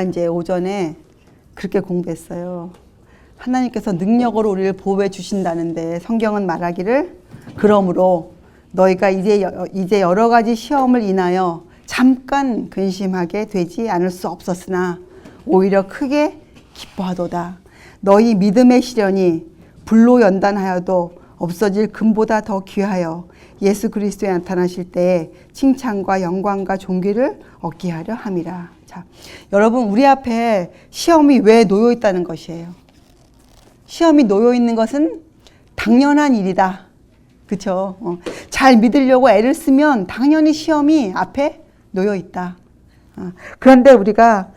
이제 오전에 그렇게 공부했어요. 하나님께서 능력으로 우리를 보호해 주신다는데 성경은 말하기를 그러므로 너희가 이제 여러 가지 시험을 인하여 잠깐 근심하게 되지 않을 수 없었으나 오히려 크게 기뻐하도다. 너희 믿음의 시련이 불로 연단하여도 없어질 금보다 더 귀하여 예수 그리스도에 나타나실 때에 칭찬과 영광과 존귀를 얻게 하려 함이라. 자, 여러분, 우리 앞에 시험이 왜 놓여 있다는 것이에요. 시험이 놓여 있는 것은 당연한 일이다. 그렇죠? 잘 믿으려고 애를 쓰면 당연히 시험이 앞에 놓여 있다. 그런데 우리가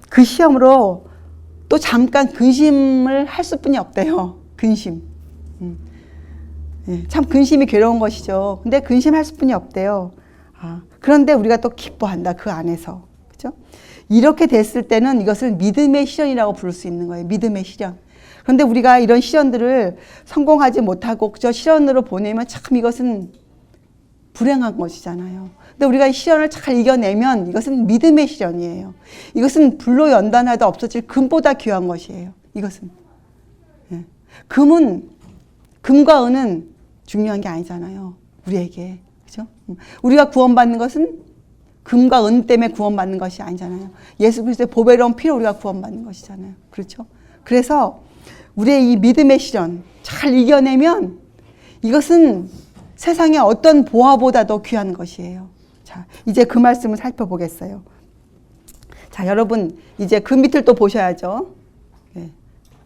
그 시험으로 또 잠깐 근심을 할 수뿐이 없대요. 근심. 참 근심이 괴로운 것이죠. 근데 근심할 수뿐이 없대요. 그런데 우리가 또 기뻐한다. 그 안에서. 그렇죠? 이렇게 됐을 때는 이것을 믿음의 시련이라고 부를 수 있는 거예요. 믿음의 시련. 그런데 우리가 이런 시련들을 성공하지 못하고 저 시련으로 보내면 참 이것은 불행한 것이잖아요. 근데 우리가 이 시련을 잘 이겨내면 이것은 믿음의 시련이에요. 이것은 불로 연단하여도 없어질 금보다 귀한 것이에요. 이것은. 금과 은은 중요한 게 아니잖아요. 우리에게. 그죠? 우리가 구원받는 것은 금과 은 때문에 구원받는 것이 아니잖아요. 예수 그리스도의 보배로운 피로 우리가 구원받는 것이잖아요. 그렇죠? 그래서 우리의 이 믿음의 시련 잘 이겨내면 이것은 세상의 어떤 보화보다도 귀한 것이에요. 자, 이제 그 말씀을 살펴보겠어요. 자, 여러분, 이제 그 밑을 또 보셔야죠.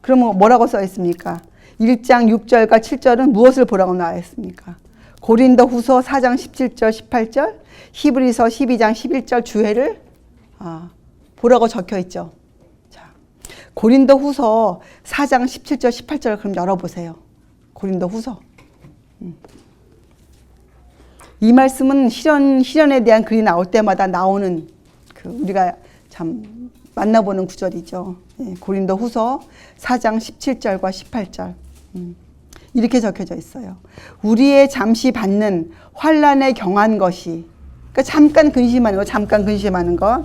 그러면 뭐라고 써 있습니까? 1장 6절과 7절은 무엇을 보라고 나와 있습니까? 고린도 후서 4장 17절, 18절, 히브리서 12장 11절 주회를 보라고 적혀 있죠. 자, 고린도 후서 4장 17절, 18절 그럼 열어보세요. 고린도 후서. 이 말씀은 시련에 대한 글이 나올 때마다 나오는 우리가 참 만나보는 구절이죠. 고린도 후서 4장 17절과 18절. 이렇게 적혀져 있어요. 우리의 잠시 받는 환난에 경한 것이, 그러니까 잠깐 근심하는 거,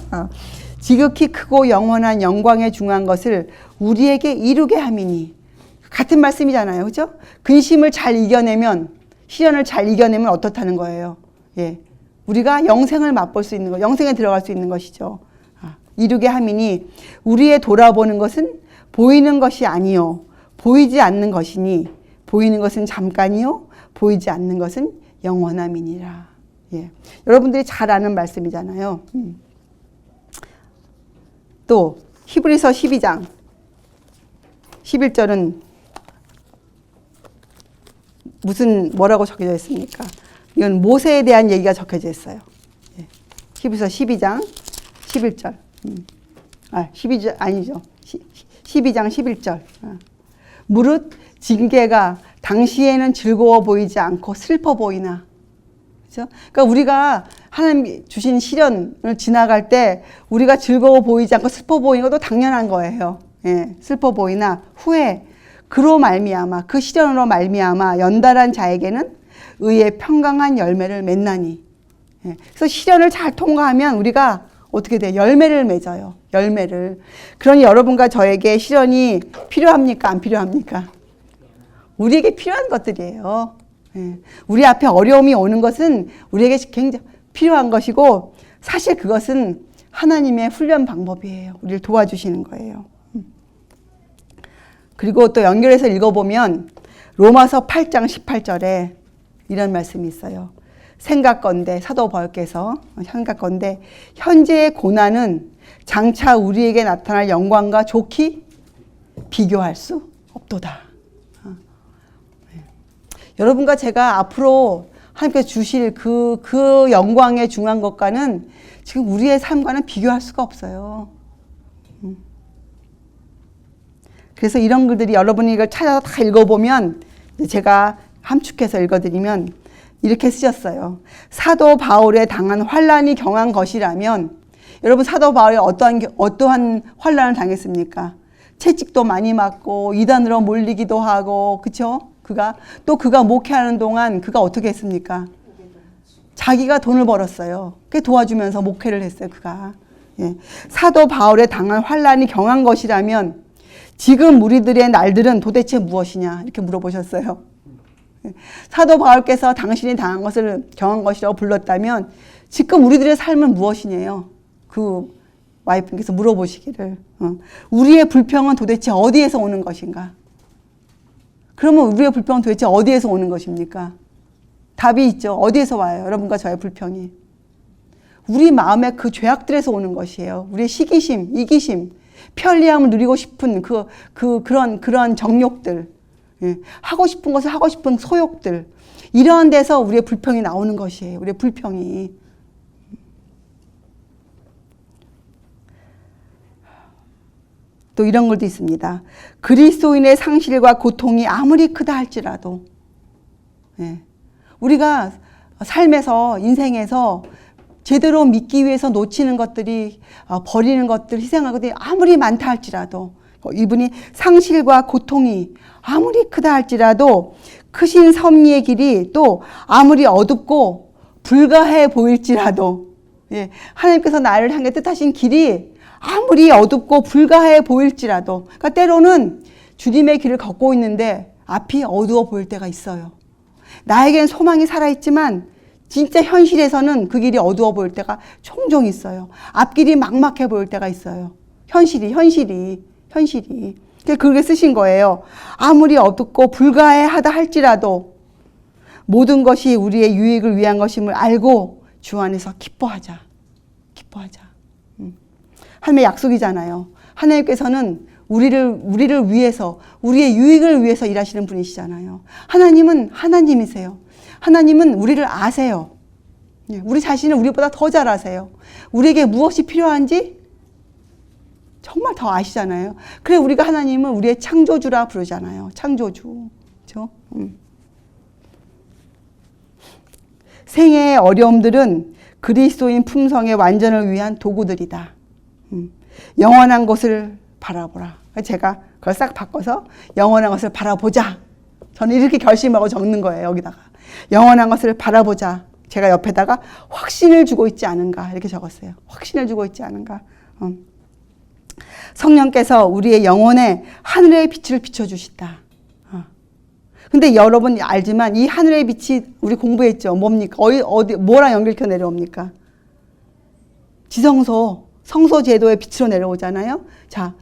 지극히 크고 영원한 영광에 중한 것을 우리에게 이루게 함이니. 같은 말씀이잖아요. 그죠? 근심을 잘 이겨내면, 시련을 잘 이겨내면 어떻다는 거예요. 우리가 영생을 맛볼 수 있는 거, 영생에 들어갈 수 있는 것이죠. 이루게 함이니 우리의 돌아보는 것은 보이는 것이 아니요 보이지 않는 것이니 보이는 것은 잠깐이요 보이지 않는 것은 영원함이니라. 여러분들이 잘 아는 말씀이잖아요. 또 히브리서 12장 11절은 뭐라고 적혀져 있습니까? 이건 모세에 대한 얘기가 적혀져 있어요. 히브리서 12장 11절. 12절 아니죠. 12장 11절. 무릇 징계가 당시에는 즐거워 보이지 않고 슬퍼 보이나. 그렇죠? 그러니까 우리가 하나님 주신 시련을 지나갈 때 우리가 즐거워 보이지 않고 슬퍼 보이는 것도 당연한 거예요. 슬퍼 보이나 후에 그로 말미암아 그 시련으로 말미암아 연달한 자에게는 의의 평강한 열매를 맺나니. 그래서 시련을 잘 통과하면 우리가 어떻게 돼? 열매를 맺어요. 열매를. 그러니 여러분과 저에게 시련이 필요합니까? 안 필요합니까? 우리에게 필요한 것들이에요. 우리 앞에 어려움이 오는 것은 우리에게 굉장히 필요한 것이고 사실 그것은 하나님의 훈련 방법이에요. 우리를 도와주시는 거예요. 그리고 또 연결해서 읽어보면 로마서 8장 18절에 이런 말씀이 있어요. 생각건대 사도 바울께서 생각건대 현재의 고난은 장차 우리에게 나타날 영광과 좋게 비교할 수 없도다. 여러분과 제가 앞으로 하나님께서 주실 그 영광에 중한 것과는 지금 우리의 삶과는 비교할 수가 없어요. 그래서 이런 글들이 여러분이 이걸 찾아서 다 읽어보면 제가 함축해서 읽어드리면 이렇게 쓰셨어요. 사도 바울에 당한 환난이 경한 것이라면 여러분 사도 바울이 어떠한 환난을 당했습니까? 채찍도 많이 맞고 이단으로 몰리기도 하고 그렇죠? 그가 목회하는 동안 그가 어떻게 했습니까? 자기가 돈을 벌었어요. 그 도와주면서 목회를 했어요. 그가 예. 사도 바울의 당한 환란이 경한 것이라면 지금 우리들의 날들은 도대체 무엇이냐 이렇게 물어보셨어요. 예. 사도 바울께서 당신이 당한 것을 경한 것이라고 불렀다면 지금 우리들의 삶은 무엇이냐요? 그 와이프께서 물어보시기를 우리의 불평은 도대체 어디에서 오는 것인가? 그러면 우리의 불평은 도대체 어디에서 오는 것입니까? 답이 있죠. 어디에서 와요? 여러분과 저의 불평이. 우리 마음의 그 죄악들에서 오는 것이에요. 우리의 시기심, 이기심, 편리함을 누리고 싶은 그런 정욕들, 예. 하고 싶은 것을 하고 싶은 소욕들, 이러한 데서 우리의 불평이 나오는 것이에요. 우리의 불평이. 또 이런 것도 있습니다. 그리스도인의 상실과 고통이 아무리 크다 할지라도, 예. 우리가 삶에서, 인생에서 제대로 믿기 위해서 놓치는 것들이, 버리는 것들, 희생하는 것들이 아무리 많다 할지라도, 이분이 상실과 고통이 아무리 크다 할지라도 크신 섭리의 길이 또 아무리 어둡고 불가해 보일지라도, 예, 하나님께서 나를 향해 뜻하신 길이 아무리 어둡고 불가해 보일지라도, 그러니까 때로는 주님의 길을 걷고 있는데 앞이 어두워 보일 때가 있어요. 나에겐 소망이 살아있지만 진짜 현실에서는 그 길이 어두워 보일 때가 종종 있어요. 앞길이 막막해 보일 때가 있어요. 현실이. 그렇게 쓰신 거예요. 아무리 어둡고 불가해하다 할지라도 모든 것이 우리의 유익을 위한 것임을 알고 주 안에서 기뻐하자. 하나님의 약속이잖아요. 하나님께서는 우리를 위해서, 우리의 유익을 위해서 일하시는 분이시잖아요. 하나님은 하나님이세요. 하나님은 우리를 아세요. 우리 자신을 우리보다 더 잘 아세요. 우리에게 무엇이 필요한지 정말 더 아시잖아요. 그래 우리가 하나님은 우리의 창조주라 부르잖아요. 창조주. 그렇죠? 생애의 어려움들은 그리스도인 품성의 완전을 위한 도구들이다. 영원한 것을 바라보라. 제가 그걸 싹 바꿔서 영원한 것을 바라보자. 저는 이렇게 결심하고 적는 거예요. 여기다가. 영원한 것을 바라보자. 제가 옆에다가 확신을 주고 있지 않은가 이렇게 적었어요. 확신을 주고 있지 않은가. 성령께서 우리의 영혼에 하늘의 빛을 비춰주신다. 근데 여러분 알지만 이 하늘의 빛이 우리 공부했죠. 뭡니까? 뭐랑 연결켜 내려옵니까? 지성소, 성소 제도의 빛으로 내려오잖아요. 자,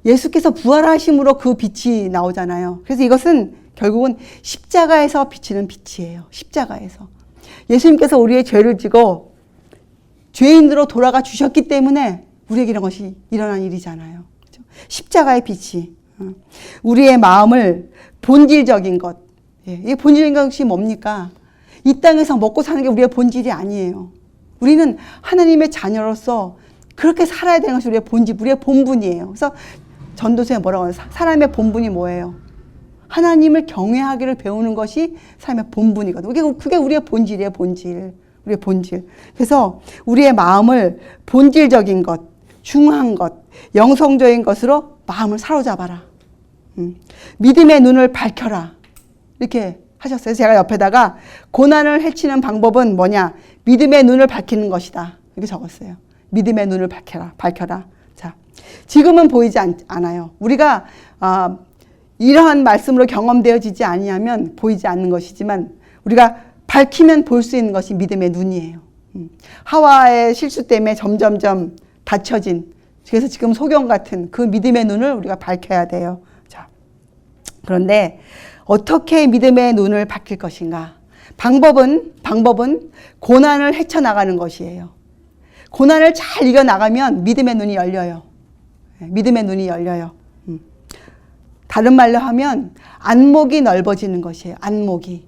예수께서 부활하심으로 그 빛이 나오잖아요. 그래서 이것은 결국은 십자가에서 비치는 빛이에요. 십자가에서. 예수님께서 우리의 죄를 지고 죄인으로 돌아가 주셨기 때문에 우리에게 이런 것이 일어난 일이잖아요. 그렇죠? 십자가의 빛이 우리의 마음을 본질적인 것, 이 본질적인 것이 뭡니까? 이 땅에서 먹고 사는 게 우리의 본질이 아니에요. 우리는 하나님의 자녀로서 그렇게 살아야 되는 것이 우리의 본질, 우리의 본분이에요. 그래서 전도서에 뭐라고 해요? 사람의 본분이 뭐예요? 하나님을 경외하기를 배우는 것이 삶의 본분이거든요. 그게 우리의 본질이에요, 본질. 우리의 본질. 그래서 우리의 마음을 본질적인 것, 중한 것, 영성적인 것으로 마음을 사로잡아라. 믿음의 눈을 밝혀라. 이렇게 하셨어요. 제가 옆에다가 고난을 해치는 방법은 뭐냐? 믿음의 눈을 밝히는 것이다. 이렇게 적었어요. 믿음의 눈을 밝혀라. 자, 지금은 보이지 않아요. 우리가 이러한 말씀으로 경험되어지지 아니하면 보이지 않는 것이지만 우리가 밝히면 볼 수 있는 것이 믿음의 눈이에요. 하와의 실수 때문에 점점점 닫혀진, 그래서 지금 소경 같은 그 믿음의 눈을 우리가 밝혀야 돼요. 자, 그런데 어떻게 믿음의 눈을 밝힐 것인가? 방법은 고난을 헤쳐나가는 것이에요. 고난을 잘 이겨나가면 믿음의 눈이 열려요. 믿음의 눈이 열려요. 다른 말로 하면 안목이 넓어지는 것이에요. 안목이.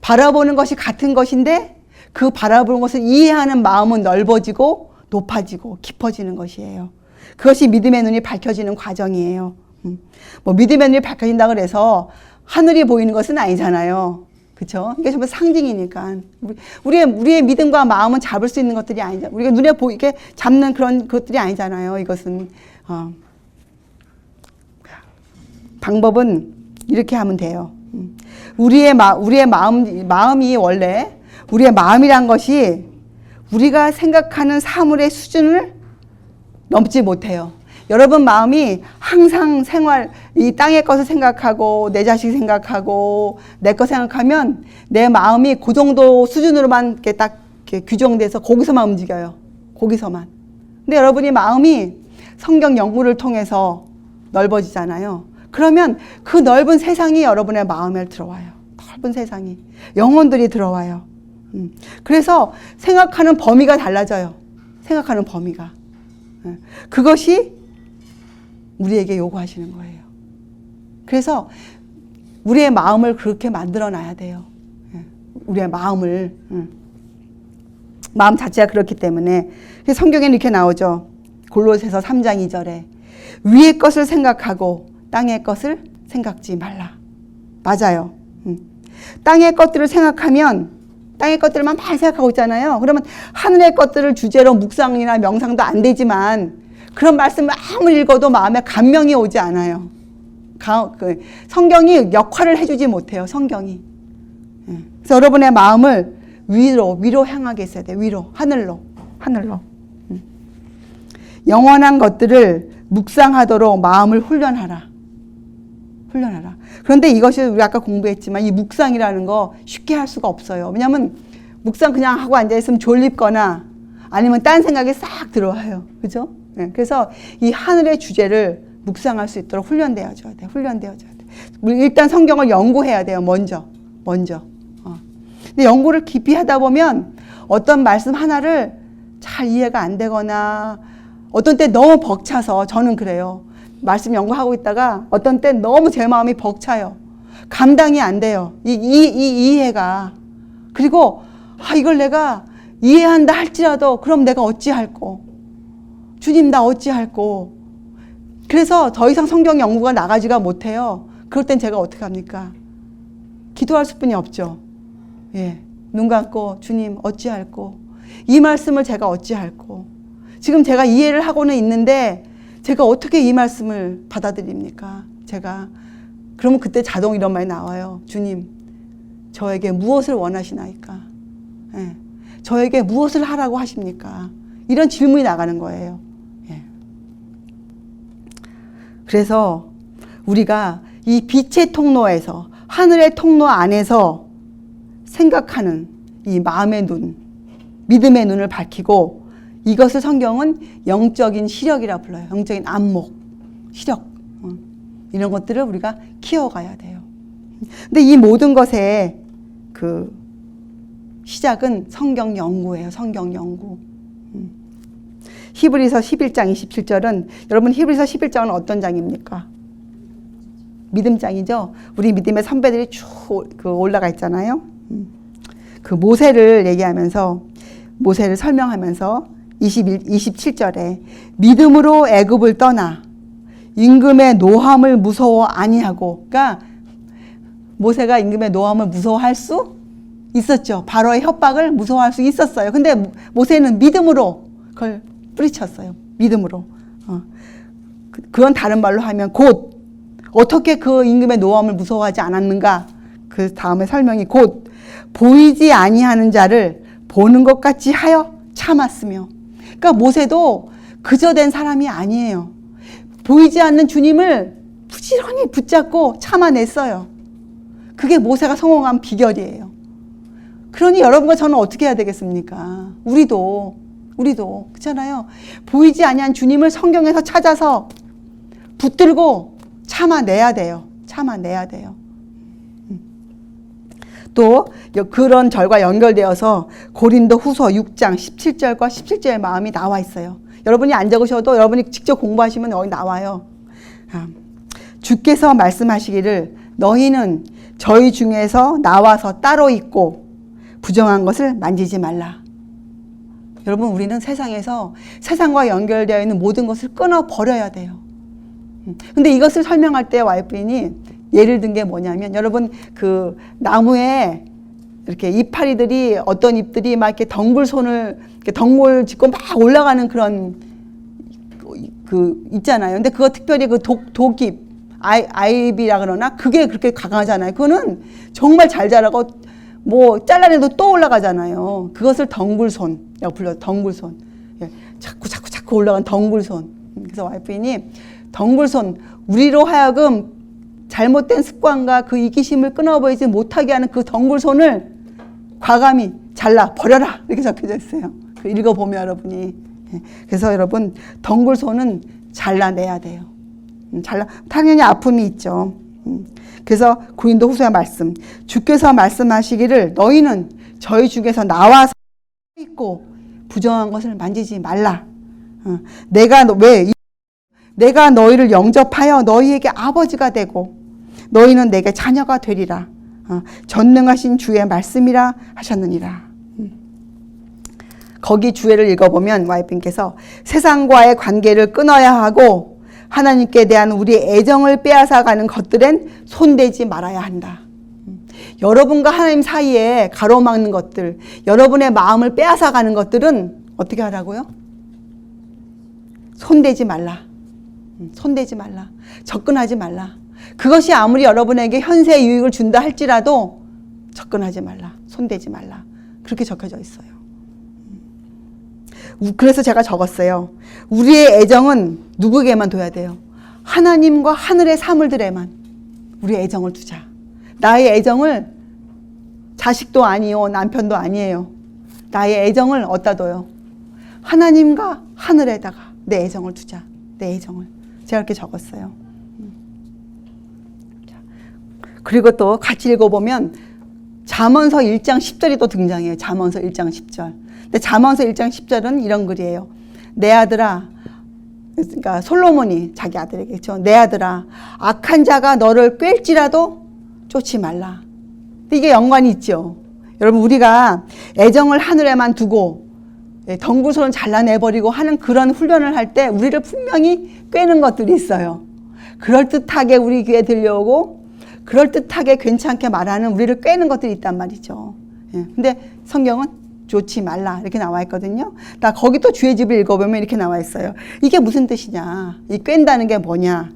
바라보는 것이 같은 것인데 그 바라보는 것을 이해하는 마음은 넓어지고 높아지고 깊어지는 것이에요. 그것이 믿음의 눈이 밝혀지는 과정이에요. 뭐 믿음의 눈이 밝혀진다고 해서 하늘이 보이는 것은 아니잖아요. 그렇죠? 이게 전부 상징이니까. 우리의 믿음과 마음은 잡을 수 있는 것들이 아니잖아요. 우리가 눈에 보이게 잡는 그런 것들이 아니잖아요. 이것은. 방법은 이렇게 하면 돼요. 우리의 마음이 원래 우리의 마음이란 것이 우리가 생각하는 사물의 수준을 넘지 못해요. 여러분 마음이 항상 이 땅의 것을 생각하고 내 자식 생각하고 내 거 생각하면 내 마음이 그 정도 수준으로만 이렇게 딱 이렇게 규정돼서 거기서만 움직여요. 거기서만. 근데 여러분이 마음이 성경 연구를 통해서 넓어지잖아요. 그러면 그 넓은 세상이 여러분의 마음에 들어와요. 넓은 세상이. 영혼들이 들어와요. 그래서 생각하는 범위가 달라져요. 생각하는 범위가. 그것이 우리에게 요구하시는 거예요. 그래서 우리의 마음을 그렇게 만들어 놔야 돼요. 우리의 마음을. 마음 자체가 그렇기 때문에. 성경에는 이렇게 나오죠. 골로새서 3장 2절에 위의 것을 생각하고 땅의 것을 생각지 말라. 맞아요. 땅의 것들을 생각하면 땅의 것들만 많이 생각하고 있잖아요. 그러면 하늘의 것들을 주제로 묵상이나 명상도 안 되지만 그런 말씀을 아무리 읽어도 마음에 감명이 오지 않아요. 성경이 역할을 해주지 못해요. 성경이. 그래서 여러분의 마음을 위로 향하게 있어야 돼요. 위로, 하늘로. 영원한 것들을 묵상하도록 마음을 훈련하라. 그런데 이것이 우리 아까 공부했지만 이 묵상이라는 거 쉽게 할 수가 없어요. 왜냐하면 묵상 그냥 하고 앉아있으면 졸립거나 아니면 딴 생각이 싹 들어와요. 그죠? 그래서 이 하늘의 주제를 묵상할 수 있도록 훈련되어져야 돼. 일단 성경을 연구해야 돼요. 먼저. 근데 연구를 깊이 하다 보면 어떤 말씀 하나를 잘 이해가 안 되거나 어떤 때 너무 벅차서 저는 그래요. 말씀 연구하고 있다가 어떤 때 너무 제 마음이 벅차요. 감당이 안 돼요. 이해가. 그리고 이걸 내가 이해한다 할지라도 그럼 내가 어찌할꼬. 주님 나 어찌할꼬. 그래서 더 이상 성경 연구가 나가지가 못해요. 그럴 땐 제가 어떻게 합니까? 기도할 수뿐이 없죠. 눈 감고 주님 어찌할꼬. 이 말씀을 제가 어찌할꼬. 지금 제가 이해를 하고는 있는데 제가 어떻게 이 말씀을 받아들입니까? 그러면 그때 자동 이런 말이 나와요. 주님, 저에게 무엇을 원하시나이까? 저에게 무엇을 하라고 하십니까? 이런 질문이 나가는 거예요. 그래서 우리가 이 빛의 통로에서, 하늘의 통로 안에서 생각하는 이 마음의 눈, 믿음의 눈을 밝히고 이것을 성경은 영적인 시력이라 불러요. 영적인 안목, 시력. 이런 것들을 우리가 키워가야 돼요. 근데 이 모든 것의 그 시작은 성경 연구예요. 성경 연구. 히브리서 11장 27절은 여러분 히브리서 11장은 어떤 장입니까? 믿음 장이죠. 우리 믿음의 선배들이 쭉 올라가 있잖아요. 그 모세를 얘기하면서 모세를 설명하면서 27절에 믿음으로 애굽을 떠나 임금의 노함을 무서워 아니하고, 그러니까 모세가 임금의 노함을 무서워할 수 있었죠. 바로의 협박을 무서워할 수 있었어요. 근데 모세는 믿음으로 그걸 뿌리쳤어요. 믿음으로. 그건 다른 말로 하면 곧 어떻게 그 임금의 노함을 무서워하지 않았는가? 그 다음에 설명이 곧 보이지 아니하는 자를 보는 것 같이 하여 참았으며. 그러니까 모세도 그저 된 사람이 아니에요. 보이지 않는 주님을 부지런히 붙잡고 참아냈어요. 그게 모세가 성공한 비결이에요. 그러니 여러분과 저는 어떻게 해야 되겠습니까? 우리도 그렇잖아요. 보이지 아니한 주님을 성경에서 찾아서 붙들고 참아내야 돼요. 또 그런 절과 연결되어서 고린도 후서 6장 17절과 17절의 마음이 나와 있어요. 여러분이 안 적으셔도 여러분이 직접 공부하시면 여기 나와요. 주께서 말씀하시기를 너희는 저희 중에서 나와서 따로 있고 부정한 것을 만지지 말라. 여러분 우리는 세상에서 세상과 연결되어 있는 모든 것을 끊어버려야 돼요. 근데 이것을 설명할 때 와이프인이 예를 든 게 뭐냐면 여러분 그 나무에 이렇게 이파리들이 어떤 잎들이 막 이렇게 덩굴손을 이렇게 덩굴 짚고 막 올라가는 그런 그 있잖아요. 근데 그거 특별히 그 독잎 아이비라 그러나 그게 그렇게 강하잖아요. 그거는 정말 잘 자라고 뭐 잘라내도 또 올라가잖아요. 그것을 덩굴손이라고 불러요. 덩굴손. 자꾸 그 올라간 덩굴손. 그래서 와이프인이 덩굴손, 우리로 하여금 잘못된 습관과 그 이기심을 끊어버리지 못하게 하는 그 덩굴손을 과감히 잘라 버려라, 이렇게 적혀져 있어요. 읽어보면 여러분이. 그래서 여러분, 덩굴손은 잘라내야 돼요. 당연히 아픔이 있죠. 그래서 고린도후서 말씀, 주께서 말씀하시기를 너희는 저희 중에서 나와서 있고 부정한 것을 만지지 말라. 내가 너희를 영접하여 너희에게 아버지가 되고 너희는 내게 자녀가 되리라. 전능하신 주의 말씀이라 하셨느니라. 거기 주애를 읽어보면 와이프님께서 세상과의 관계를 끊어야 하고 하나님께 대한 우리의 애정을 빼앗아가는 것들엔 손대지 말아야 한다. 여러분과 하나님 사이에 가로막는 것들, 여러분의 마음을 빼앗아가는 것들은 어떻게 하라고요? 손대지 말라. 손대지 말라. 접근하지 말라. 그것이 아무리 여러분에게 현세 유익을 준다 할지라도 접근하지 말라. 손대지 말라. 그렇게 적혀져 있어요. 그래서 제가 적었어요. 우리의 애정은 누구에게만 둬야 돼요? 하나님과 하늘의 사물들에만 우리의 애정을 두자. 나의 애정을 자식도 아니요, 남편도 아니에요. 나의 애정을 어디다 둬요? 하나님과 하늘에다가 내 애정을 두자. 내 애정을. 제가 이렇게 적었어요. 그리고 또 같이 읽어보면 잠언서 1장 10절이 또 등장해요. 잠언서 1장 10절. 근데 잠언서 1장 10절은 이런 글이에요. 내 아들아, 그러니까 솔로몬이 자기 아들에게죠. 내 아들아, 악한 자가 너를 꿰일지라도 쫓지 말라. 근데 이게 연관이 있죠. 여러분, 우리가 애정을 하늘에만 두고 덩굴손을 잘라내버리고 하는 그런 훈련을 할 때 우리를 분명히 꿰는 것들이 있어요. 그럴듯하게 우리 귀에 들려오고 그럴듯하게 괜찮게 말하는 우리를 꿰는 것들이 있단 말이죠. 근데 성경은 좋지 말라 이렇게 나와 있거든요. 나 거기 또 주의 집을 읽어보면 이렇게 나와 있어요. 이게 무슨 뜻이냐? 이 꿰는다는 게 뭐냐?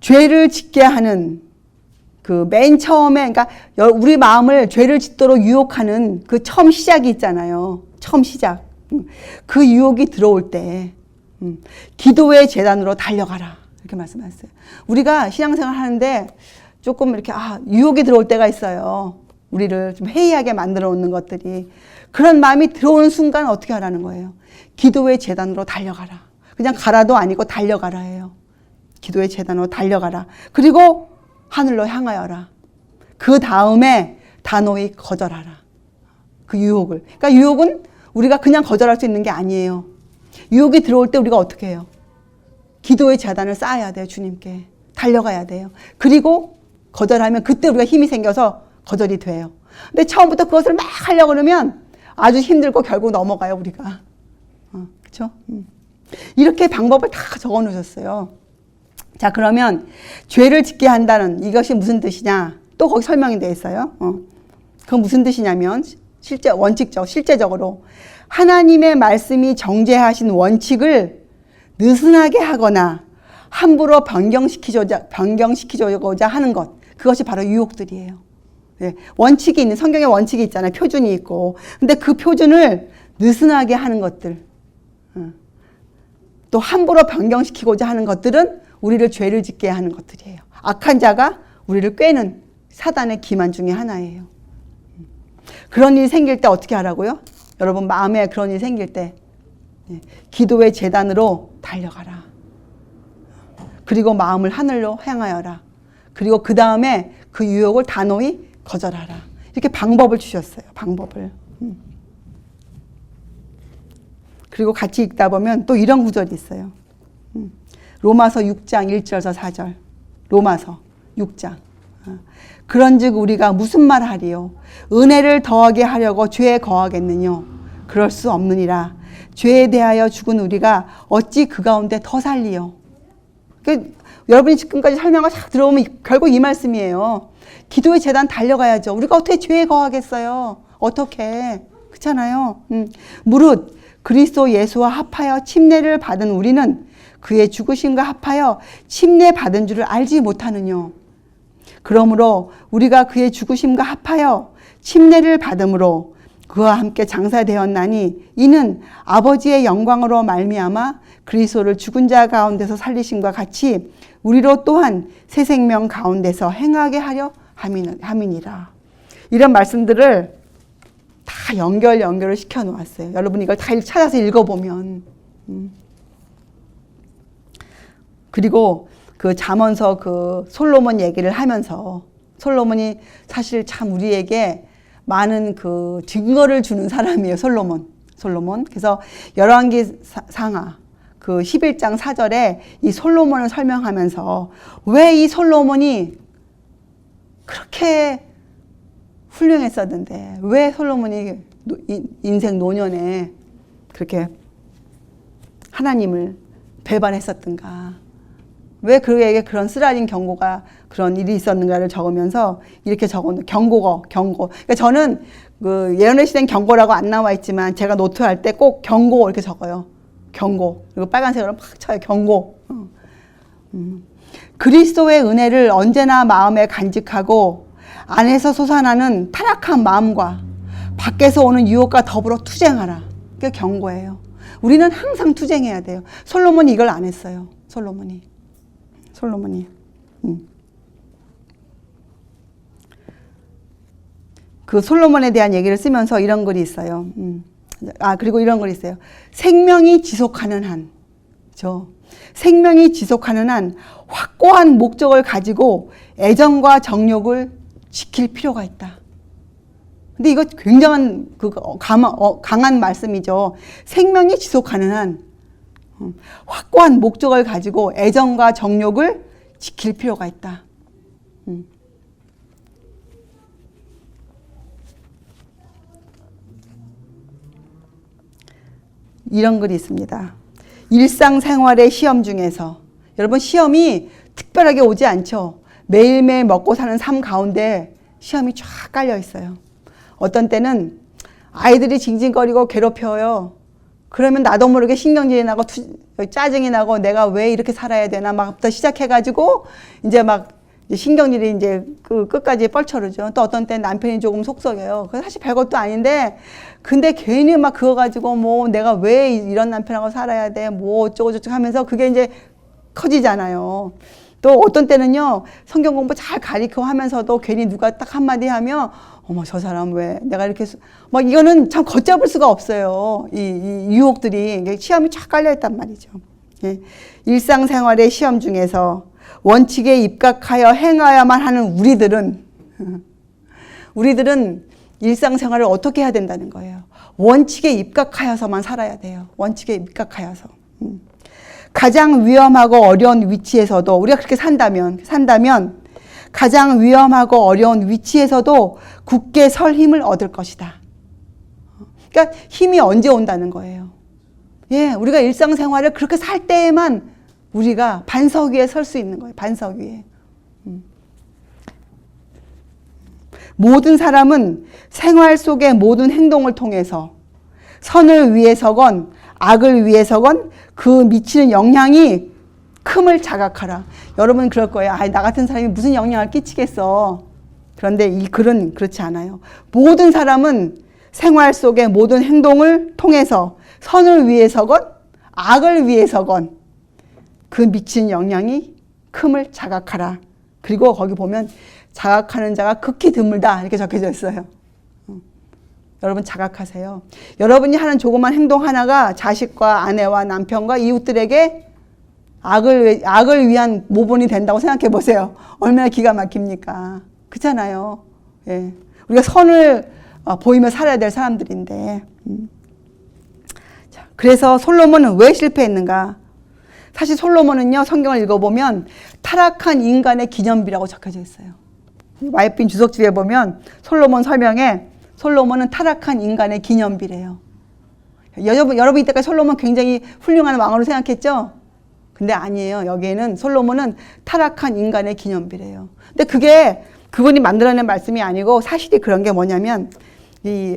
죄를 짓게 하는 그 맨 처음에, 그러니까 우리 마음을 죄를 짓도록 유혹하는 그 처음 시작이 있잖아요. 처음 시작. 그 유혹이 들어올 때 기도의 재단으로 달려가라 이렇게 말씀하셨어요. 우리가 신앙생활 하는데 조금 이렇게 유혹이 들어올 때가 있어요. 우리를 좀 해이하게 만들어 놓는 것들이. 그런 마음이 들어오는 순간 어떻게 하라는 거예요? 기도의 재단으로 달려가라. 그냥 가라도 아니고 달려가라 해요. 기도의 재단으로 달려가라. 그리고 하늘로 향하여라. 그 다음에 단호히 거절하라. 그 유혹을. 그러니까 유혹은 우리가 그냥 거절할 수 있는 게 아니에요. 유혹이 들어올 때 우리가 어떻게 해요? 기도의 재단을 쌓아야 돼요. 주님께. 달려가야 돼요. 그리고 거절하면 그때 우리가 힘이 생겨서 거절이 돼요. 근데 처음부터 그것을 막 하려고 그러면 아주 힘들고 결국 넘어가요, 우리가. 그렇죠? 이렇게 방법을 다 적어 놓으셨어요. 자, 그러면 죄를 짓게 한다는 이것이 무슨 뜻이냐? 또 거기 설명이 되어 있어요. 그건 무슨 뜻이냐면 실제적으로 하나님의 말씀이 정죄하신 원칙을 느슨하게 하거나 함부로 변경시키고자 하는 것. 그것이 바로 유혹들이에요. 네, 원칙이 있는, 성경에 원칙이 있잖아요. 표준이 있고. 근데 그 표준을 느슨하게 하는 것들, 또 함부로 변경시키고자 하는 것들은 우리를 죄를 짓게 하는 것들이에요. 악한 자가 우리를 꿰는 사단의 기만 중에 하나예요. 그런 일이 생길 때 어떻게 하라고요? 여러분, 마음에 그런 일이 생길 때 기도의 재단으로 달려가라. 그리고 마음을 하늘로 향하여라. 그리고 그 다음에 그 유혹을 단호히 거절하라. 이렇게 방법을 주셨어요. 방법을. 그리고 같이 읽다 보면 또 이런 구절이 있어요. 로마서 6장 1절에서 4절. 로마서 6장. 그런즉 우리가 무슨 말을 하리요? 은혜를 더하게 하려고 죄에 거하겠느뇨? 그럴 수 없느니라. 죄에 대하여 죽은 우리가 어찌 그 가운데 더 살리요? 그러니까 여러분이 지금까지 설명을 다 들어보면 결국 이 말씀이에요. 기도의 재단 달려가야죠. 우리가 어떻게 죄에 거하겠어요? 어떻게? 그렇잖아요. 무릇 그리스도 예수와 합하여 침례를 받은 우리는 그의 죽으심과 합하여 침례 받은 줄을 알지 못하느뇨? 그러므로 우리가 그의 죽으심과 합하여 침례를 받음으로 그와 함께 장사되었나니 이는 아버지의 영광으로 말미암아 그리스도를 죽은 자 가운데서 살리심과 같이 우리로 또한 새 생명 가운데서 행하게 하려 함이니라. 이런 말씀들을 다 연결을 시켜 놓았어요. 여러분 이걸 다 찾아서 읽어보면. 그리고 그 잠언서 그 솔로몬 얘기를 하면서 솔로몬이 사실 참 우리에게 많은 그 증거를 주는 사람이에요. 솔로몬. 그래서 열왕기 상하 그 11장 4절에 이 솔로몬을 설명하면서 왜 이 솔로몬이 그렇게 훌륭했었는데 왜 솔로몬이 인생 노년에 그렇게 하나님을 배반했었던가, 왜 그에게 그런 쓰라린 경고가 그런 일이 있었는가를 적으면서 이렇게 적어놓은 경고. 그러니까 저는 그 예언의 시대는 경고라고 안 나와 있지만 제가 노트할 때 꼭 경고 이렇게 적어요. 경고. 그리고 빨간색으로 막 쳐요. 경고. 그리스도의 은혜를 언제나 마음에 간직하고 안에서 솟아나는 타락한 마음과 밖에서 오는 유혹과 더불어 투쟁하라. 그게 경고예요. 우리는 항상 투쟁해야 돼요. 솔로몬이 이걸 안 했어요. 솔로몬이. 그 솔로몬에 대한 얘기를 쓰면서 이런 글이 있어요. 그리고 이런 글이 있어요. 생명이 지속하는 한, 생명이 지속하는 한 확고한 목적을 가지고 애정과 정욕을 지킬 필요가 있다. 근데 이거 굉장한 강한 말씀이죠. 생명이 지속하는 한 확고한 목적을 가지고 애정과 정욕을 지킬 필요가 있다. 이런 글이 있습니다. 일상생활의 시험 중에서, 여러분 시험이 특별하게 오지 않죠. 매일매일 먹고 사는 삶 가운데 시험이 쫙 깔려 있어요. 어떤 때는 아이들이 징징거리고 괴롭혀요. 그러면 나도 모르게 신경질이 나고 짜증이 나고 내가 왜 이렇게 살아야 되나 막부터 시작해가지고 이제 막 신경질이 이제 그 끝까지 뻘쳐르죠. 또 어떤 때는 남편이 조금 속썩여요. 그래서 사실 별것도 아닌데 근데 괜히 막 그거 가지고 뭐 내가 왜 이런 남편하고 살아야 돼 뭐 어쩌고저쩌고 하면서 그게 이제 커지잖아요. 또 어떤 때는요 성경 공부 잘 가르치고 하면서도 괜히 누가 딱 한마디 하면 어머 저 사람 왜 내가 이렇게 막 이거는 참 걷잡을 수가 없어요. 이 유혹들이 시험이 쫙 깔려있단 말이죠. 예. 일상생활의 시험 중에서 원칙에 입각하여 행하야만 하는 우리들은 일상생활을 어떻게 해야 된다는 거예요. 원칙에 입각하여서만 살아야 돼요. 원칙에 입각하여서. 가장 위험하고 어려운 위치에서도 우리가 그렇게 산다면 가장 위험하고 어려운 위치에서도 굳게 설 힘을 얻을 것이다. 그러니까 힘이 언제 온다는 거예요. 예, 우리가 일상생활을 그렇게 살 때에만 우리가 반석 위에 설 수 있는 거예요. 반석 위에. 모든 사람은 생활 속의 모든 행동을 통해서 선을 위해서건 악을 위해서건 그 미치는 영향이 큼을 자각하라. 여러분 그럴 거예요. 나 같은 사람이 무슨 영향을 끼치겠어. 그런데 이 글은 그렇지 않아요. 모든 사람은 생활 속의 모든 행동을 통해서 선을 위해서건 악을 위해서건 그 미치는 영향이 큼을 자각하라. 그리고 거기 보면 자각하는 자가 극히 드물다 이렇게 적혀져 있어요. 여러분 자각하세요. 여러분이 하는 조그만 행동 하나가 자식과 아내와 남편과 이웃들에게 악을 위한 모본이 된다고 생각해 보세요. 얼마나 기가 막힙니까? 그렇잖아요. 예. 우리가 선을 보이며 살아야 될 사람들인데. 자, 그래서 솔로몬은 왜 실패했는가? 사실 솔로몬은요, 성경을 읽어보면 타락한 인간의 기념비라고 적혀져 있어요. 와이프인 주석집에 보면 솔로몬 설명에 솔로몬은 타락한 인간의 기념비래요. 여러분 이때까지 솔로몬 굉장히 훌륭한 왕으로 생각했죠? 근데 아니에요. 여기에는 솔로몬은 타락한 인간의 기념비래요. 근데 그게 그분이 만들어낸 말씀이 아니고 사실이 그런 게 뭐냐면 이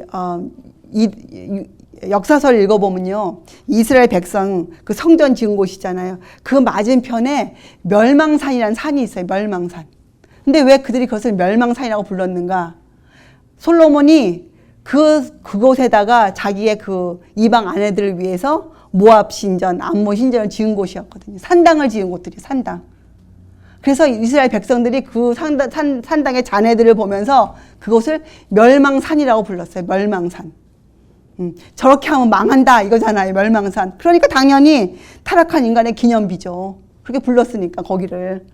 역사서를 읽어보면요. 이스라엘 백성 그 성전 지은 곳이잖아요. 그 맞은편에 멸망산이라는 산이 있어요. 멸망산. 근데 왜 그들이 그것을 멸망산이라고 불렀는가? 솔로몬이 그곳에다가 자기의 그 이방 아내들을 위해서 모압 신전, 암몬 신전을 지은 곳이었거든요. 산당을 지은 곳들이 산당. 그래서 이스라엘 백성들이 그 산당의 자네들을 보면서 그곳을 멸망산이라고 불렀어요. 멸망산. 저렇게 하면 망한다 이거잖아요. 멸망산. 그러니까 당연히 타락한 인간의 기념비죠. 그렇게 불렀으니까 거기를.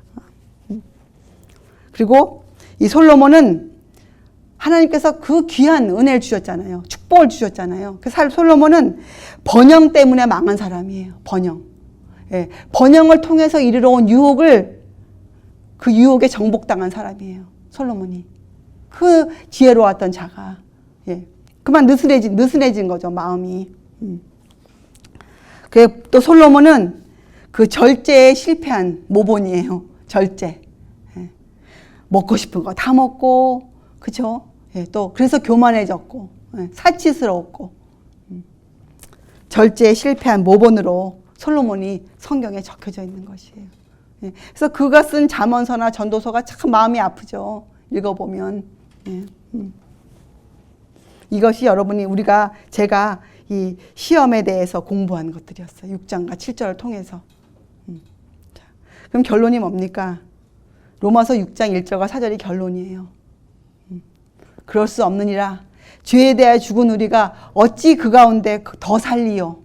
그리고 이 솔로몬은 하나님께서 그 귀한 은혜를 주셨잖아요. 축복을 주셨잖아요. 그 솔로몬은 번영 때문에 망한 사람이에요. 번영. 예, 번영을 통해서 이르러 온 유혹을 그 유혹에 정복당한 사람이에요. 솔로몬이. 그 지혜로웠던 자가. 예. 그만 느슨해진 거죠. 마음이. 또 솔로몬은 그 절제에 실패한 모본이에요. 절제. 예. 먹고 싶은 거 다 먹고, 그쵸? 예. 또 그래서 교만해졌고, 예. 사치스러웠고, 절제에 실패한 모본으로 솔로몬이 성경에 적혀져 있는 것이에요. 예. 그래서 그가 쓴 잠언서나 전도서가 참 마음이 아프죠. 읽어보면. 예. 이것이 제가 이 시험에 대해서 공부한 것들이었어요. 6장과 7절을 통해서. 자, 그럼 결론이 뭡니까? 로마서 6장 1절과 4절이 결론이에요. 그럴 수 없느니라. 죄에 대하여 죽은 우리가 어찌 그 가운데 더 살리요.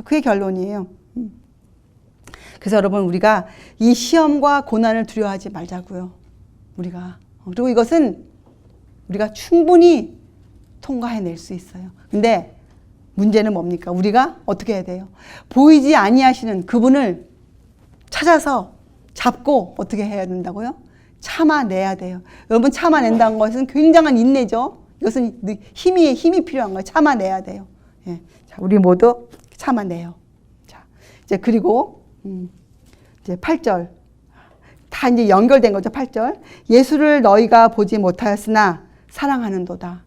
그게 결론이에요. 그래서 여러분 우리가 이 시험과 고난을 두려워하지 말자고요. 그리고 이것은 우리가 충분히 통과해낼 수 있어요. 근데 문제는 뭡니까? 우리가 어떻게 해야 돼요? 보이지 아니하시는 그분을 찾아서 잡고 어떻게 해야 된다고요? 참아내야 돼요. 여러분 참아낸다는 것은 굉장한 인내죠. 이것은 힘이 필요한 거예요. 참아내야 돼요. 예. 자, 우리 모두 참아내요. 자, 이제 그리고 이제 8절. 다 이제 연결된 거죠. 8절. 예수를 너희가 보지 못하였으나 사랑하는도다.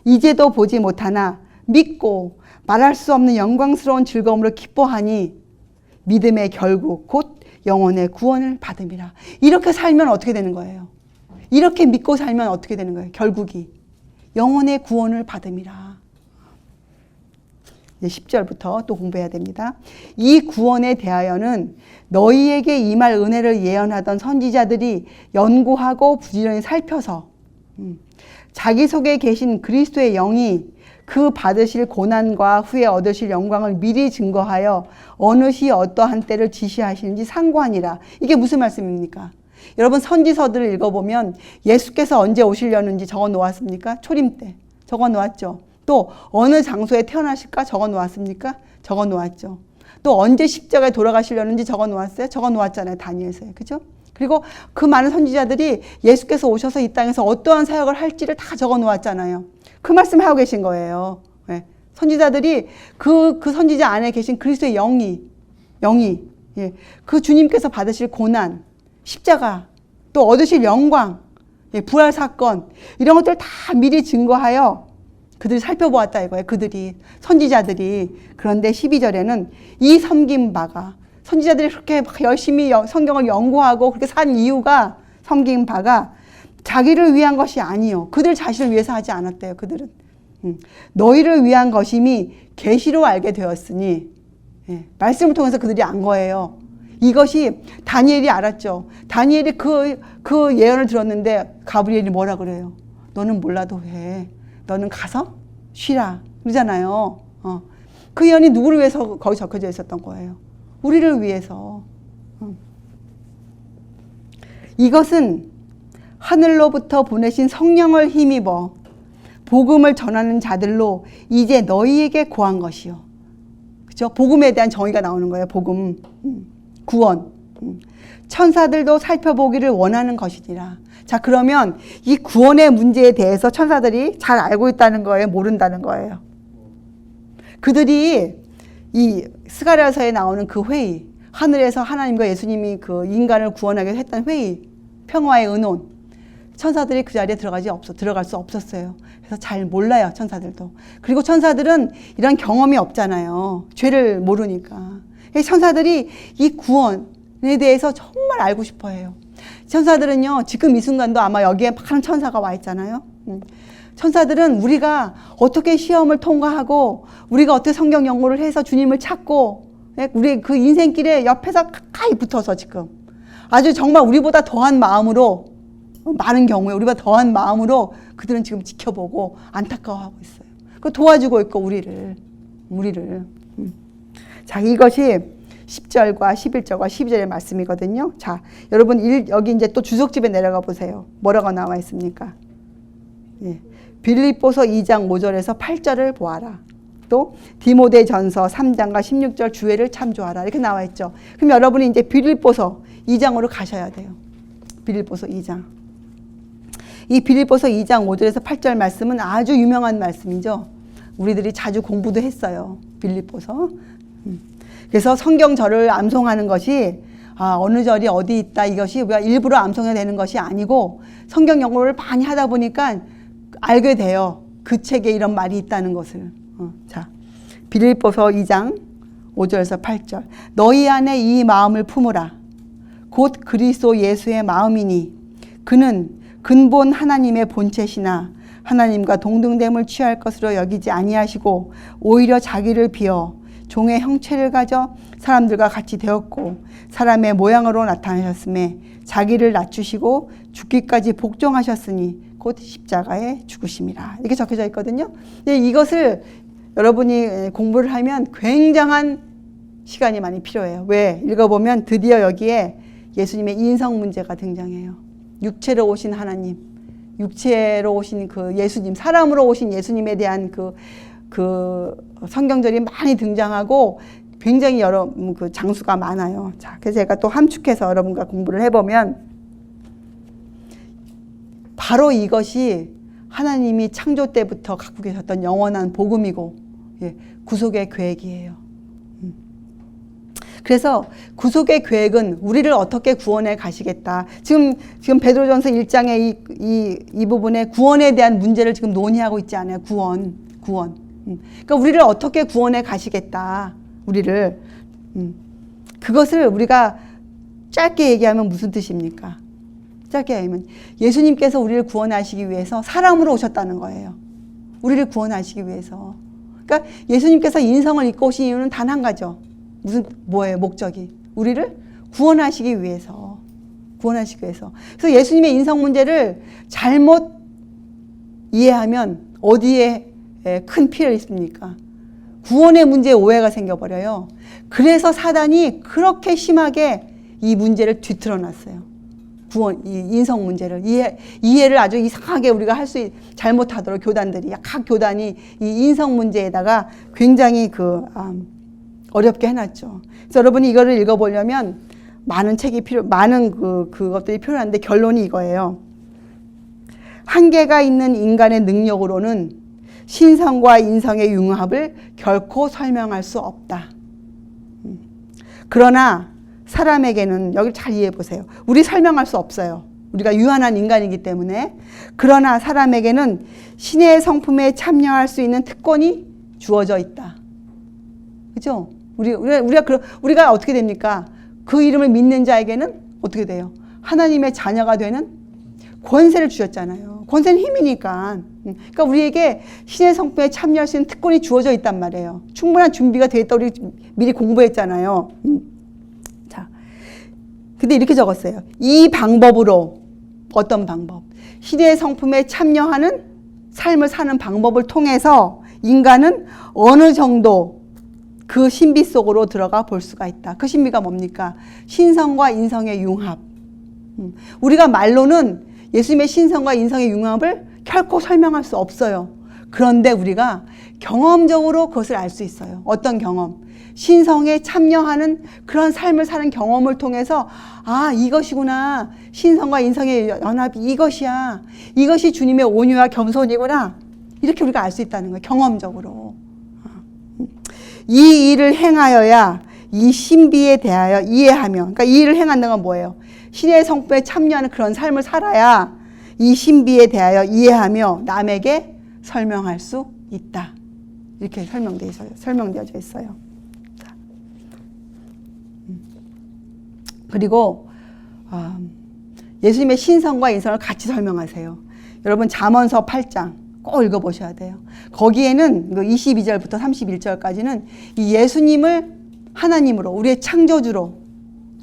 이제도 보지 못하나 믿고 말할 수 없는 영광스러운 즐거움으로 기뻐하니 믿음의 결국 곧 영혼의 구원을 받음이라. 이렇게 살면 어떻게 되는 거예요? 이렇게 믿고 살면 어떻게 되는 거예요? 결국이 영혼의 구원을 받음이라. 이제 10절부터 또 공부해야 됩니다. 이 구원에 대하여는 너희에게 임할 은혜를 예언하던 선지자들이 연구하고 부지런히 살펴서 자기 속에 계신 그리스도의 영이 그 받으실 고난과 후에 얻으실 영광을 미리 증거하여 어느 시 어떠한 때를 지시하시는지 상고하니라. 이게 무슨 말씀입니까? 여러분 선지서들을 읽어보면 예수께서 언제 오시려는지 적어 놓았습니까? 초림 때 적어 놓았죠. 또 어느 장소에 태어나실까 적어 놓았습니까? 적어 놓았죠. 또 언제 십자가에 돌아가시려는지 적어 놓았어요? 적어 놓았잖아요. 다니엘서에. 그죠? 그리고 그 많은 선지자들이 예수께서 오셔서 이 땅에서 어떠한 사역을 할지를 다 적어 놓았잖아요. 그 말씀 하고 계신 거예요. 네. 선지자들이 그 선지자 안에 계신 그리스도의 영이 예. 그 주님께서 받으실 고난, 십자가, 또 얻으실 영광, 예. 부활 사건 이런 것들을 다 미리 증거하여 그들이 살펴보았다 이거예요. 그들이 선지자들이. 그런데 12절에는 이 섬긴 바가 선지자들이 그렇게 열심히 성경을 연구하고 그렇게 산 이유가 섬긴 바가 자기를 위한 것이 아니요. 그들 자신을 위해서 하지 않았대요. 그들은. 너희를 위한 것임이 계시로 알게 되었으니 예, 말씀을 통해서 그들이 안 거예요. 이것이 다니엘이 알았죠. 다니엘이 그 예언을 들었는데 가브리엘이 뭐라 그래요? 너는 몰라도 해. 너는 가서 쉬라. 그러잖아요. 그 예언이 누구를 위해서 거기 적혀져 있었던 거예요? 우리를 위해서. 이것은 하늘로부터 보내신 성령을 힘입어 복음을 전하는 자들로 이제 너희에게 고한 것이요. 그죠? 복음에 대한 정의가 나오는 거예요. 복음. 구원. 천사들도 살펴보기를 원하는 것이니라. 자, 그러면 이 구원의 문제에 대해서 천사들이 잘 알고 있다는 거예요? 모른다는 거예요? 그들이 이 스가랴서에 나오는 그 회의, 하늘에서 하나님과 예수님이 그 인간을 구원하게 했던 회의, 평화의 의논, 천사들이 그 자리에 들어갈 수 없었어요. 그래서 잘 몰라요, 천사들도. 그리고 천사들은 이런 경험이 없잖아요. 죄를 모르니까. 천사들이 이 구원에 대해서 정말 알고 싶어 해요. 천사들은요, 지금 이 순간도 아마 여기에 많은 천사가 와 있잖아요. 천사들은 우리가 어떻게 시험을 통과하고 우리가 어떻게 성경 연구를 해서 주님을 찾고 우리 그 인생길에 옆에서 가까이 붙어서 지금 아주 정말 우리보다 더한 마음으로 많은 경우에 우리보다 더한 마음으로 그들은 지금 지켜보고 안타까워하고 있어요. 그 도와주고 있고 우리를. 자, 이것이 10절과 11절과 12절의 말씀이거든요. 자, 여러분 여기 이제 또 주석집에 내려가 보세요. 뭐라고 나와 있습니까? 예. 빌립보서 2장 5절에서 8절을 보아라. 또 디모데전서 3장과 16절 주애를 참조하라. 이렇게 나와 있죠. 그럼 여러분이 이제 빌립보서 2장으로 가셔야 돼요. 빌립보서 2장. 이 빌립보서 2장 5절에서 8절 말씀은 아주 유명한 말씀이죠. 우리들이 자주 공부도 했어요. 빌립보서. 그래서 성경절을 암송하는 것이 어느 절이 어디 있다 이것이 우리가 일부러 암송해야 되는 것이 아니고 성경 연구를 많이 하다 보니까 알게 돼요. 그 책에 이런 말이 있다는 것을. 자, 빌립보서 2장 5절에서 8절. 너희 안에 이 마음을 품으라. 곧 그리스도 예수의 마음이니 그는 근본 하나님의 본체시나 하나님과 동등됨을 취할 것으로 여기지 아니하시고 오히려 자기를 비어 종의 형체를 가져 사람들과 같이 되었고 사람의 모양으로 나타나셨음에 자기를 낮추시고 죽기까지 복종하셨으니 곧 십자가에 죽으심이라. 이렇게 적혀져 있거든요. 근데 이것을 여러분이 공부를 하면 굉장한 시간이 많이 필요해요. 왜? 읽어보면 드디어 여기에 예수님의 인성 문제가 등장해요. 육체로 오신 하나님, 육체로 오신 그 예수님, 사람으로 오신 예수님에 대한 그 성경절이 많이 등장하고 굉장히 여러 그 장수가 많아요. 자, 그래서 제가 또 함축해서 여러분과 공부를 해보면 바로 이것이 하나님이 창조 때부터 갖고 계셨던 영원한 복음이고 구속의 계획이에요. 그래서 구속의 계획은 우리를 어떻게 구원해 가시겠다. 지금 베드로전서 1장의 이 부분에 구원에 대한 문제를 지금 논의하고 있지 않아요. 구원. 그러니까 우리를 어떻게 구원해 가시겠다. 우리를. 그것을 우리가 짧게 얘기하면 무슨 뜻입니까? 짧게 얘기하면 예수님께서 우리를 구원하시기 위해서 사람으로 오셨다는 거예요. 우리를 구원하시기 위해서. 그러니까 예수님께서 인성을 입고 오신 이유는 단 한 가지죠. 뭐예요? 목적이. 우리를 구원하시기 위해서. 구원하시기 위해서. 그래서 예수님의 인성 문제를 잘못 이해하면 어디에 큰 피해가 있습니까? 구원의 문제에 오해가 생겨버려요. 그래서 사단이 그렇게 심하게 이 문제를 뒤틀어 놨어요. 이 인성 문제를. 이해를 아주 이상하게 우리가 할 수 잘못하도록 교단들이, 각 교단이 이 인성 문제에다가 굉장히 어렵게 해놨죠. 그래서 여러분이 이거를 읽어보려면 많은 책이 많은 그것들이 필요한데 결론이 이거예요. 한계가 있는 인간의 능력으로는 신성과 인성의 융합을 결코 설명할 수 없다. 그러나 사람에게는, 여기 잘 이해해 보세요. 우리 설명할 수 없어요. 우리가 유한한 인간이기 때문에. 그러나 사람에게는 신의 성품에 참여할 수 있는 특권이 주어져 있다. 그죠? 우리가 어떻게 됩니까? 그 이름을 믿는 자에게는 어떻게 돼요? 하나님의 자녀가 되는 권세를 주셨잖아요. 권세는 힘이니까. 그러니까 우리에게 신의 성품에 참여할 수 있는 특권이 주어져 있단 말이에요. 충분한 준비가 되어 있다. 우리 미리 공부했잖아요. 자, 근데 이렇게 적었어요. 이 방법으로, 어떤 방법? 신의 성품에 참여하는 삶을 사는 방법을 통해서 인간은 어느 정도 그 신비 속으로 들어가 볼 수가 있다. 그 신비가 뭡니까? 신성과 인성의 융합. 우리가 말로는 예수님의 신성과 인성의 융합을 결코 설명할 수 없어요. 그런데 우리가 경험적으로 그것을 알 수 있어요. 어떤 경험? 신성에 참여하는 그런 삶을 사는 경험을 통해서 이것이구나. 신성과 인성의 연합이 이것이야. 이것이 주님의 온유와 겸손이구나. 이렇게 우리가 알 수 있다는 거예요. 경험적으로. 이 일을 행하여야 이 신비에 대하여 이해하며, 그러니까 이 일을 행한다는 건 뭐예요? 신의 성품에 참여하는 그런 삶을 살아야 이 신비에 대하여 이해하며 남에게 설명할 수 있다. 이렇게 설명되어져 있어요. 그리고 예수님의 신성과 인성을 같이 설명하세요. 여러분 잠언서 8장 꼭 읽어보셔야 돼요. 거기에는 22절부터 31절까지는 이 예수님을 하나님으로 우리의 창조주로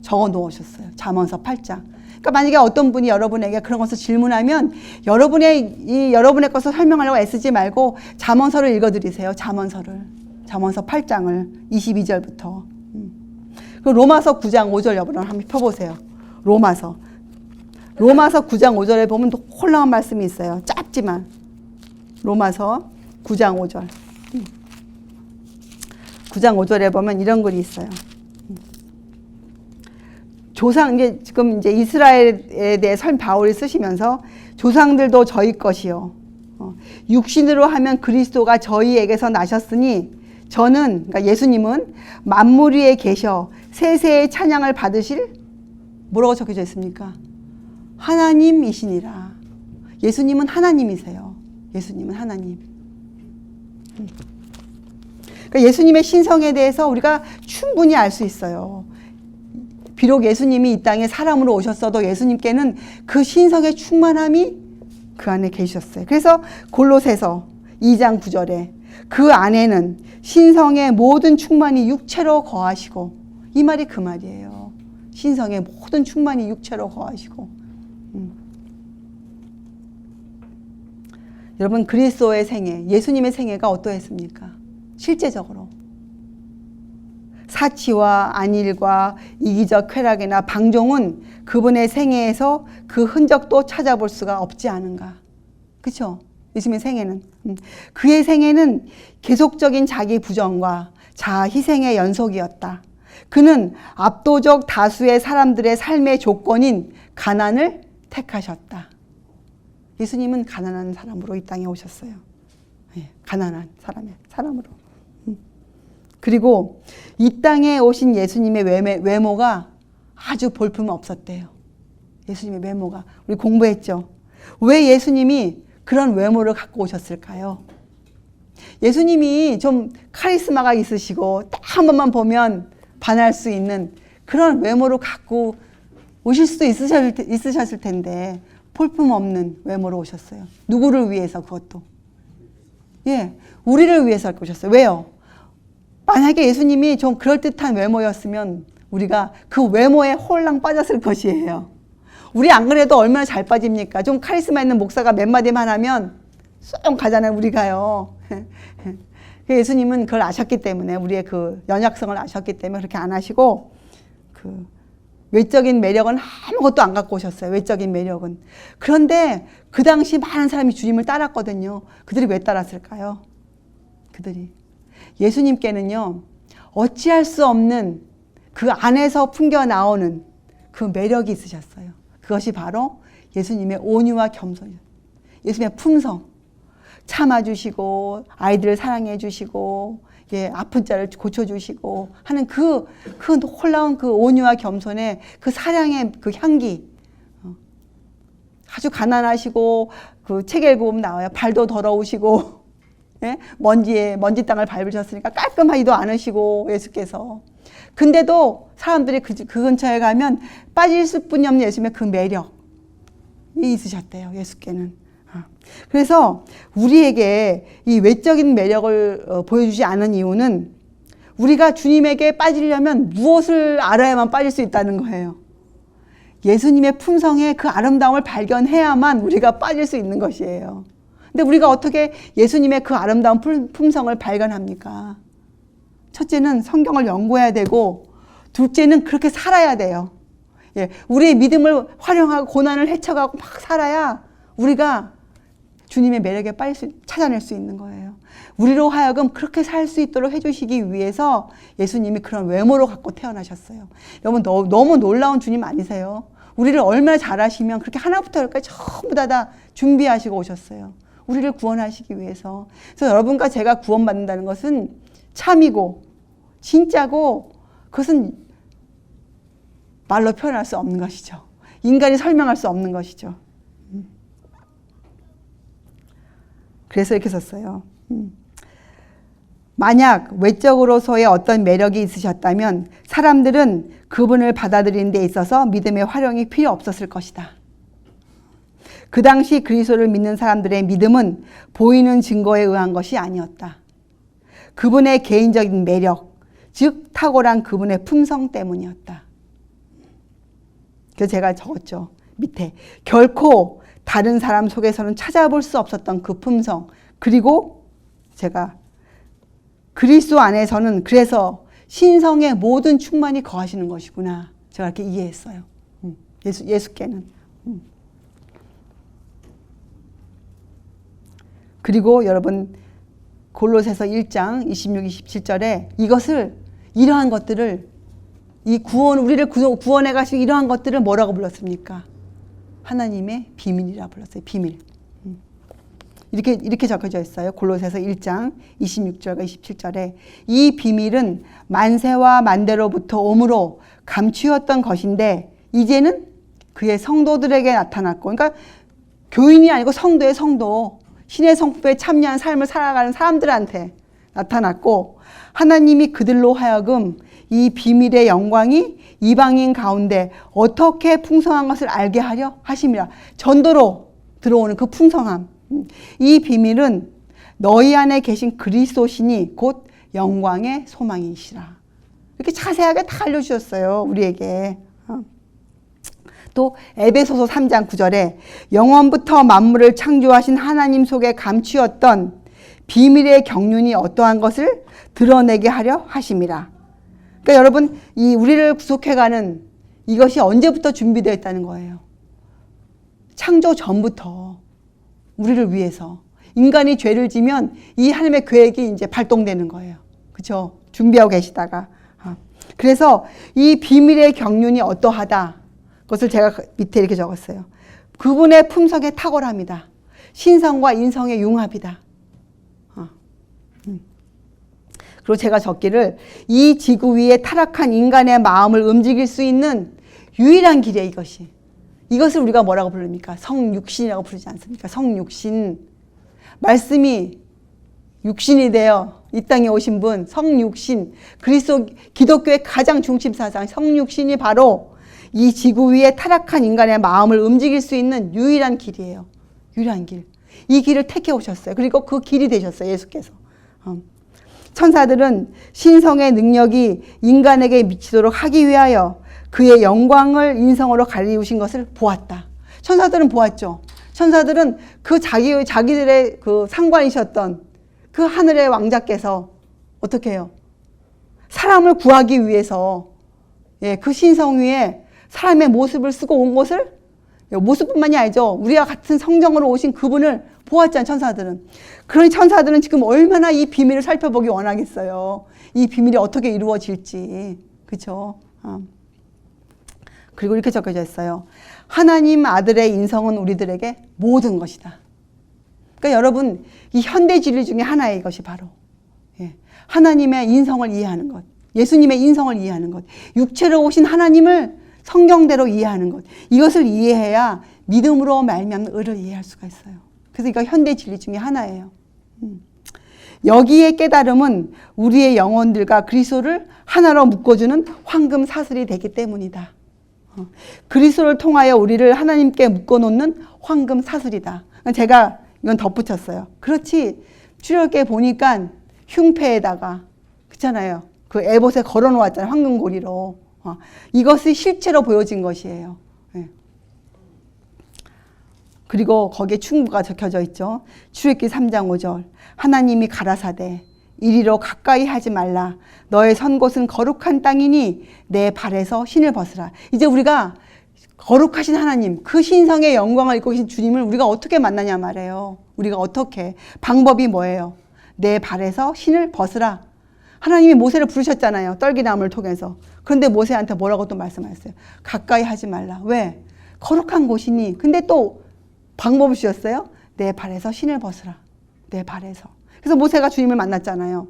적어 놓으셨어요. 잠언서 8장. 그러니까 만약에 어떤 분이 여러분에게 그런 것을 질문하면 여러분의 것을 설명하려고 애쓰지 말고 잠언서를 읽어드리세요. 잠언서 8장을 22절부터. 그리고 로마서 9장 5절 여러분 한번 펴보세요. 로마서 9장 5절에 보면 홀라운 말씀이 있어요. 짧지만 로마서 9장 5절 9장 5절에 보면 이런 글이 있어요. 이게 지금 이제 이스라엘에 대해 바울이 쓰시면서 조상들도 저희 것이요. 육신으로 하면 그리스도가 저희에게서 나셨으니 저는, 그러니까 예수님은 만물 위에 계셔 세세의 찬양을 받으실 뭐라고 적혀져 있습니까? 하나님이시니라. 예수님은 하나님이세요. 예수님은 하나님. 그러니까 예수님의 신성에 대해서 우리가 충분히 알 수 있어요. 비록 예수님이 이 땅에 사람으로 오셨어도 예수님께는 그 신성의 충만함이 그 안에 계셨어요. 그래서 골로새서 2장 9절에 그 안에는 신성의 모든 충만이 육체로 거하시고, 이 말이 그 말이에요. 신성의 모든 충만이 육체로 거하시고. 여러분, 그리스도의 생애, 예수님의 생애가 어떠했습니까? 실제적으로 사치와 안일과 이기적 쾌락이나 방종은 그분의 생애에서 그 흔적도 찾아볼 수가 없지 않은가. 그렇죠? 예수님의 생애는. 그의 생애는 계속적인 자기 부정과 자아 희생의 연속이었다. 그는 압도적 다수의 사람들의 삶의 조건인 가난을 택하셨다. 예수님은 가난한 사람으로 이 땅에 오셨어요. 가난한 사람으로. 그리고 이 땅에 오신 예수님의 외모가 아주 볼품 없었대요. 예수님의 외모가. 우리 공부했죠. 왜 예수님이 그런 외모를 갖고 오셨을까요? 예수님이 좀 카리스마가 있으시고 딱 한 번만 보면 반할 수 있는 그런 외모를 갖고 오실 수도 있으셨을 텐데 볼품 없는 외모로 오셨어요. 누구를 위해서? 그것도. 우리를 위해서 오셨어요. 왜요? 만약에 예수님이 좀 그럴듯한 외모였으면 우리가 그 외모에 홀랑 빠졌을 것이에요. 우리 안 그래도 얼마나 잘 빠집니까? 좀 카리스마 있는 목사가 몇 마디만 하면 쏙 가잖아요, 우리가요. 예수님은 그걸 아셨기 때문에, 우리의 그 연약성을 아셨기 때문에 그렇게 안 하시고, 그 외적인 매력은 아무것도 안 갖고 오셨어요. 외적인 매력은. 그런데 그 당시 많은 사람이 주님을 따랐거든요. 그들이 왜 따랐을까요? 예수님께는요, 어찌할 수 없는 그 안에서 풍겨 나오는 그 매력이 있으셨어요. 그것이 바로 예수님의 온유와 겸손, 예수님의 품성, 참아주시고 아이들을 사랑해주시고 아픈 자를 고쳐주시고 하는 그 놀라운 그 온유와 겸손의 그 사랑의 그 향기. 아주 가난하시고 그 책 읽어보면 나와요. 발도 더러우시고 먼지 땅을 밟으셨으니까 깔끔하지도 않으시고 예수께서. 근데도 사람들이 그 근처에 가면 빠질 수뿐이 없는 예수님의 그 매력이 있으셨대요. 예수께는. 그래서 우리에게 이 외적인 매력을 보여주지 않은 이유는 우리가 주님에게 빠지려면 무엇을 알아야만 빠질 수 있다는 거예요. 예수님의 품성의 그 아름다움을 발견해야만 우리가 빠질 수 있는 것이에요. 근데 우리가 어떻게 예수님의 그 아름다운 품성을 발견합니까? 첫째는 성경을 연구해야 되고, 둘째는 그렇게 살아야 돼요. 우리의 믿음을 활용하고 고난을 헤쳐가고 막 살아야 우리가 주님의 매력에 찾아낼 수 있는 거예요. 우리로 하여금 그렇게 살 수 있도록 해주시기 위해서 예수님이 그런 외모로 갖고 태어나셨어요. 여러분, 너무 놀라운 주님 아니세요? 우리를 얼마나 잘하시면 그렇게 하나부터 열까지 전부 다 준비하시고 오셨어요. 우리를 구원하시기 위해서. 그래서 여러분과 제가 구원받는다는 것은 참이고 진짜고, 그것은 말로 표현할 수 없는 것이죠. 인간이 설명할 수 없는 것이죠. 그래서 이렇게 썼어요. 만약 외적으로서의 어떤 매력이 있으셨다면 사람들은 그분을 받아들이는 데 있어서 믿음의 활용이 필요 없었을 것이다. 그 당시 그리스도를 믿는 사람들의 믿음은 보이는 증거에 의한 것이 아니었다. 그분의 개인적인 매력, 즉 탁월한 그분의 품성 때문이었다. 그래서 제가 적었죠. 밑에 결코 다른 사람 속에서는 찾아볼 수 없었던 그 품성, 그리고 제가 그리스도 안에서는 그래서 신성의 모든 충만이 거하시는 것이구나. 제가 이렇게 이해했어요. 예수께는. 그리고 여러분 골로새서 1장 26, 27절에 이러한 것들을 이 우리를 구원해 가시고 이러한 것들을 뭐라고 불렀습니까? 하나님의 비밀이라 불렀어요. 비밀. 이렇게 적혀져 있어요. 골로새서 1장 26절과 27절에 이 비밀은 만세와 만대로부터 오므로 감추었던 것인데 이제는 그의 성도들에게 나타났고, 그러니까 교인이 아니고 성도의 성도, 신의 성품에 참여한 삶을 살아가는 사람들한테 나타났고, 하나님이 그들로 하여금 이 비밀의 영광이 이방인 가운데 어떻게 풍성한 것을 알게 하려 하심이라. 전도로 들어오는 그 풍성함. 이 비밀은 너희 안에 계신 그리스도시니 곧 영광의 소망이시라. 이렇게 자세하게 다 알려주셨어요. 우리에게. 또 에베소서 3장 9절에 영원부터 만물을 창조하신 하나님 속에 감추었던 비밀의 경륜이 어떠한 것을 드러내게 하려 하심이라. 그러니까 여러분, 이 우리를 구속해가는 이것이 언제부터 준비되어 있다는 거예요. 창조 전부터 우리를 위해서. 인간이 죄를 지면 이 하나님의 계획이 이제 발동되는 거예요. 그렇죠? 준비하고 계시다가. 그래서 이 비밀의 경륜이 어떠하다. 그것을 제가 밑에 이렇게 적었어요. 그분의 품성의 탁월함이다. 신성과 인성의 융합이다. 그리고 제가 적기를 이 지구 위에 타락한 인간의 마음을 움직일 수 있는 유일한 길이에요. 이것을 우리가 뭐라고 부릅니까? 성육신이라고 부르지 않습니까? 성육신. 말씀이 육신이 되어 이 땅에 오신 분, 성육신. 그리스도 기독교의 가장 중심 사상, 성육신이 바로 이 지구 위에 타락한 인간의 마음을 움직일 수 있는 유일한 길이에요. 유일한 길. 이 길을 택해 오셨어요. 그리고 그 길이 되셨어요. 예수께서. 천사들은 신성의 능력이 인간에게 미치도록 하기 위하여 그의 영광을 인성으로 가리우신 것을 보았다. 천사들은 보았죠. 천사들은 그 자기들의 그 상관이셨던 그 하늘의 왕자께서 어떻게 해요? 사람을 구하기 위해서 그 신성 위에 사람의 모습을 쓰고 온 것을, 모습뿐만이 아니죠. 우리와 같은 성정으로 오신 그분을 보았잖아요. 천사들은. 그러니 천사들은 지금 얼마나 이 비밀을 살펴보기 원하겠어요. 이 비밀이 어떻게 이루어질지. 그렇죠? 그리고 이렇게 적혀져 있어요. 하나님 아들의 인성은 우리들에게 모든 것이다. 그러니까 여러분, 이 현대 진리 중에 하나의 이것이 바로 하나님의 인성을 이해하는 것, 예수님의 인성을 이해하는 것, 육체로 오신 하나님을 성경대로 이해하는 것, 이것을 이해해야 믿음으로 말미암는 의를 이해할 수가 있어요. 그래서 이거 현대 진리 중에 하나예요. 여기에 깨달음은 우리의 영혼들과 그리스도를 하나로 묶어주는 황금 사슬이 되기 때문이다. 그리스도를 통하여 우리를 하나님께 묶어놓는 황금 사슬이다. 제가 이건 덧붙였어요. 그렇지, 출애굽기에 보니까 흉패에다가, 그렇잖아요. 그 에봇에 걸어놓았잖아요. 황금고리로. 이것이 실제로 보여진 것이에요. 그리고 거기에 충고가 적혀져 있죠. 출애굽기 3장 5절. 하나님이 가라사대 이리로 가까이 하지 말라. 너의 선 곳은 거룩한 땅이니 내 발에서 신을 벗으라. 이제 우리가 거룩하신 하나님, 그 신성의 영광을 입고 계신 주님을 우리가 어떻게 만나냐 말이에요. 우리가 어떻게, 방법이 뭐예요? 내 발에서 신을 벗으라. 하나님이 모세를 부르셨잖아요. 떨기나무를 통해서. 그런데 모세한테 뭐라고 또 말씀하셨어요? 가까이 하지 말라. 왜? 거룩한 곳이니. 근데 또 방법을 주셨어요. 내 발에서 신을 벗으라. 내 발에서. 그래서 모세가 주님을 만났잖아요.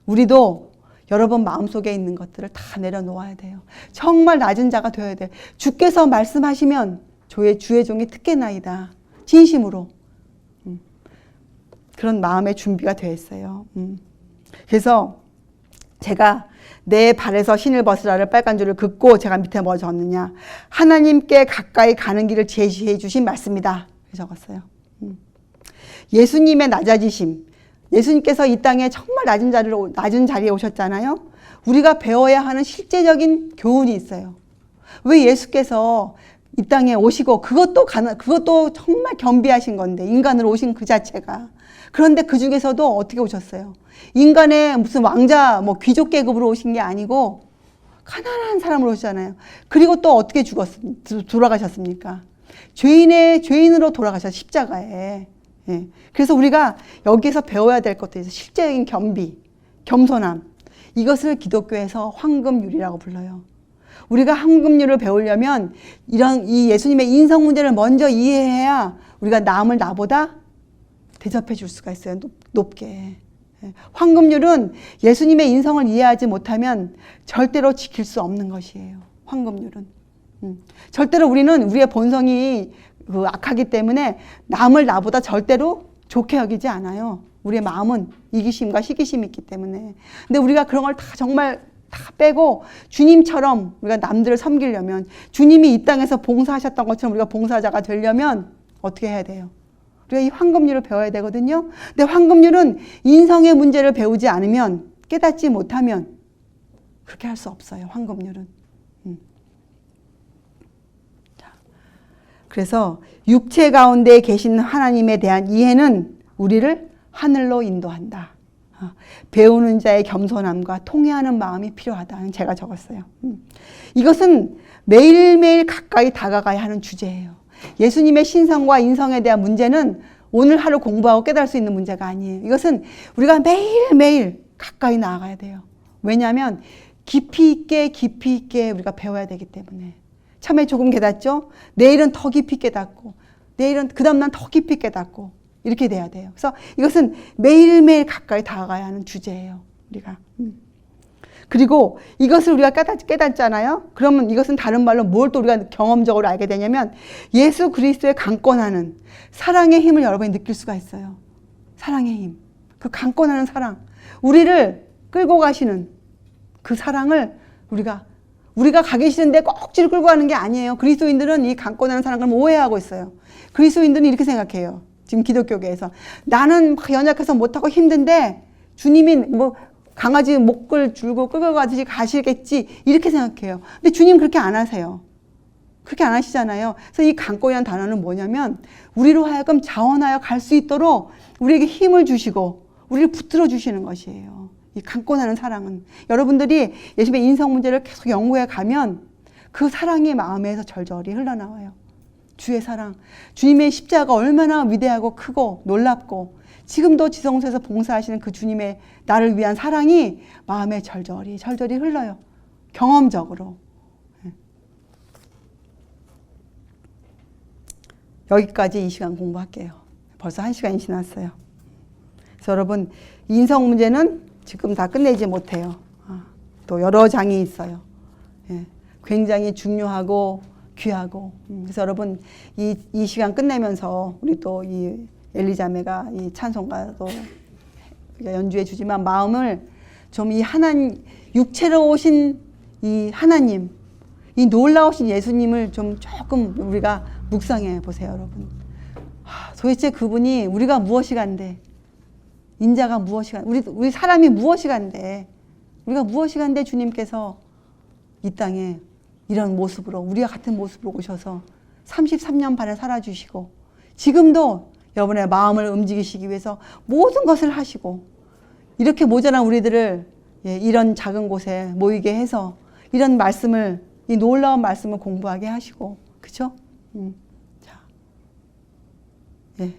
우리도 여러분 마음속에 있는 것들을 다 내려놓아야 돼요. 정말 낮은 자가 되어야 돼요. 주께서 말씀하시면 주의 종이 듣겠나이다. 진심으로. 그런 마음의 준비가 되어 있어요. 그래서 제가 내 발에서 신을 벗으라를 빨간 줄을 긋고 제가 밑에 뭐 적었느냐. 하나님께 가까이 가는 길을 제시해 주신 말씀이다. 적었어요. 예수님의 낮아지심. 예수님께서 이 땅에 정말 낮은 자리에 오셨잖아요. 우리가 배워야 하는 실제적인 교훈이 있어요. 왜 예수께서 이 땅에 오시고 그것도 정말 겸비하신 건데 인간으로 오신 그 자체가. 그런데 그 중에서도 어떻게 오셨어요? 인간의 무슨 왕자 귀족 계급으로 오신 게 아니고 가난한 사람으로 오시잖아요. 그리고 또 어떻게 돌아가셨습니까? 죄인으로 돌아가셨어요. 십자가에. 예. 그래서 우리가 여기에서 배워야 될 것들이 있어요. 실제적인 겸비, 겸손함. 이것을 기독교에서 황금률이라고 불러요. 우리가 황금률을 배우려면 이 예수님의 인성 문제를 먼저 이해해야 우리가 남을 나보다 대접해 줄 수가 있어요. 높게. 황금률은 예수님의 인성을 이해하지 못하면 절대로 지킬 수 없는 것이에요. 황금률은. 절대로 우리는 우리의 본성이 악하기 때문에 남을 나보다 절대로 좋게 여기지 않아요. 우리의 마음은 이기심과 시기심이 있기 때문에. 근데 우리가 그런 걸 정말 다 빼고 주님처럼 우리가 남들을 섬기려면, 주님이 이 땅에서 봉사하셨던 것처럼 우리가 봉사자가 되려면 어떻게 해야 돼요? 우리가 이 황금률을 배워야 되거든요. 근데 황금률은 인성의 문제를 배우지 않으면, 깨닫지 못하면 그렇게 할 수 없어요. 황금률은. 그래서 육체 가운데 계신 하나님에 대한 이해는 우리를 하늘로 인도한다. 배우는 자의 겸손함과 통회하는 마음이 필요하다는 제가 적었어요. 이것은 매일매일 가까이 다가가야 하는 주제예요. 예수님의 신성과 인성에 대한 문제는 오늘 하루 공부하고 깨달을 수 있는 문제가 아니에요. 이것은 우리가 매일매일 가까이 나아가야 돼요. 왜냐하면 깊이 있게 우리가 배워야 되기 때문에. 처음에 조금 깨닫죠? 내일은 더 깊이 깨닫고, 내일은 그 다음날 더 깊이 깨닫고, 이렇게 돼야 돼요. 그래서 이것은 매일매일 가까이 다가가야 하는 주제예요. 우리가. 그리고 이것을 우리가 깨닫잖아요. 그러면 이것은 다른 말로 뭘 또 우리가 경험적으로 알게 되냐면, 예수 그리스도의 강권하는 사랑의 힘을 여러분이 느낄 수가 있어요. 사랑의 힘. 그 강권하는 사랑. 우리를 끌고 가시는 그 사랑을 우리가 가기 싫은데 꼭지를 끌고 가는 게 아니에요. 그리스도인들은 이 강권하는 사랑을 오해하고 있어요. 그리스도인들은 이렇게 생각해요. 지금 기독교계에서. 나는 연약해서 못하고 힘든데 주님이 강아지 목을 줄고 끌고 가듯이 가시겠지, 이렇게 생각해요. 근데 주님 그렇게 안 하세요. 그렇게 안 하시잖아요. 그래서 이 강권이라는 단어는 뭐냐면, 우리로 하여금 자원하여 갈 수 있도록 우리에게 힘을 주시고 우리를 붙들어 주시는 것이에요. 이 강권하는 사랑은. 여러분들이 예수님의 인성 문제를 계속 연구해 가면 그 사랑이 마음에서 절절히 흘러나와요. 주의 사랑. 주님의 십자가가 얼마나 위대하고 크고 놀랍고, 지금도 지성소에서 봉사하시는 그 주님의 나를 위한 사랑이 마음에 절절히 흘러요. 경험적으로. 여기까지 이 시간 공부할게요. 벌써 1시간이 지났어요. 그래서 여러분, 인성 문제는 지금 다 끝내지 못해요. 또 여러 장이 있어요. 굉장히 중요하고 귀하고. 그래서 여러분, 이 시간 끝내면서 우리 또 이 엘리자매가 이 찬송가도 연주해 주지만, 마음을 좀 이 육체로 오신 이 하나님, 이 놀라우신 예수님을 좀 조금 우리가 묵상해 보세요, 여러분. 도대체 그분이 우리가 무엇이 간데, 인자가 무엇이 간데, 우리 사람이 무엇이 간데, 우리가 무엇이 간데 주님께서 이 땅에 이런 모습으로, 우리와 같은 모습으로 오셔서 33년 반을 살아주시고, 지금도 여러분의 마음을 움직이시기 위해서 모든 것을 하시고, 이렇게 모자란 우리들을 이런 작은 곳에 모이게 해서 이런 말씀을, 이 놀라운 말씀을 공부하게 하시고, 그쵸? 자, 예.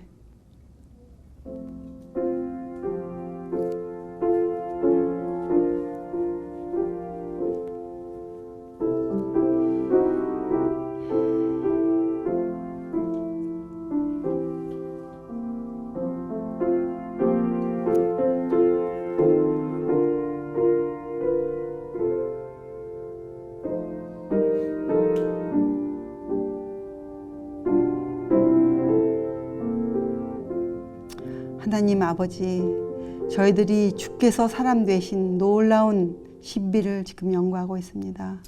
하나님 아버지, 저희들이 주께서 사람 되신 놀라운 신비를 지금 연구하고 있습니다.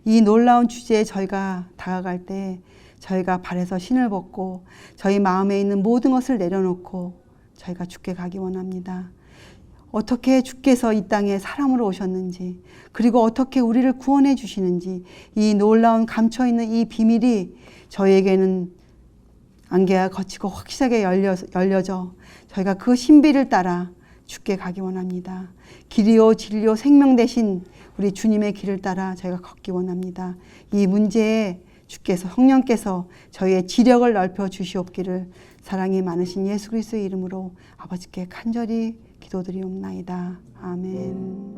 이 놀라운 주제에 저희가 다가갈 때 저희가 발에서 신을 벗고 저희 마음에 있는 모든 것을 내려놓고 저희가 주께 가기 원합니다. 어떻게 주께서 이 땅에 사람으로 오셨는지, 그리고 어떻게 우리를 구원해 주시는지, 이 놀라운 감춰있는 이 비밀이 저희에게는 안개가 거치고 확실하게 열려져 저희가 그 신비를 따라 주께 가기 원합니다. 길이요 진리요 생명 되신 우리 주님의 길을 따라 저희가 걷기 원합니다. 이 문제에 주께서 성령께서 저희의 지력을 넓혀 주시옵기를 사랑이 많으신 예수 그리스도의 이름으로 아버지께 간절히 기도드리옵나이다. 아멘.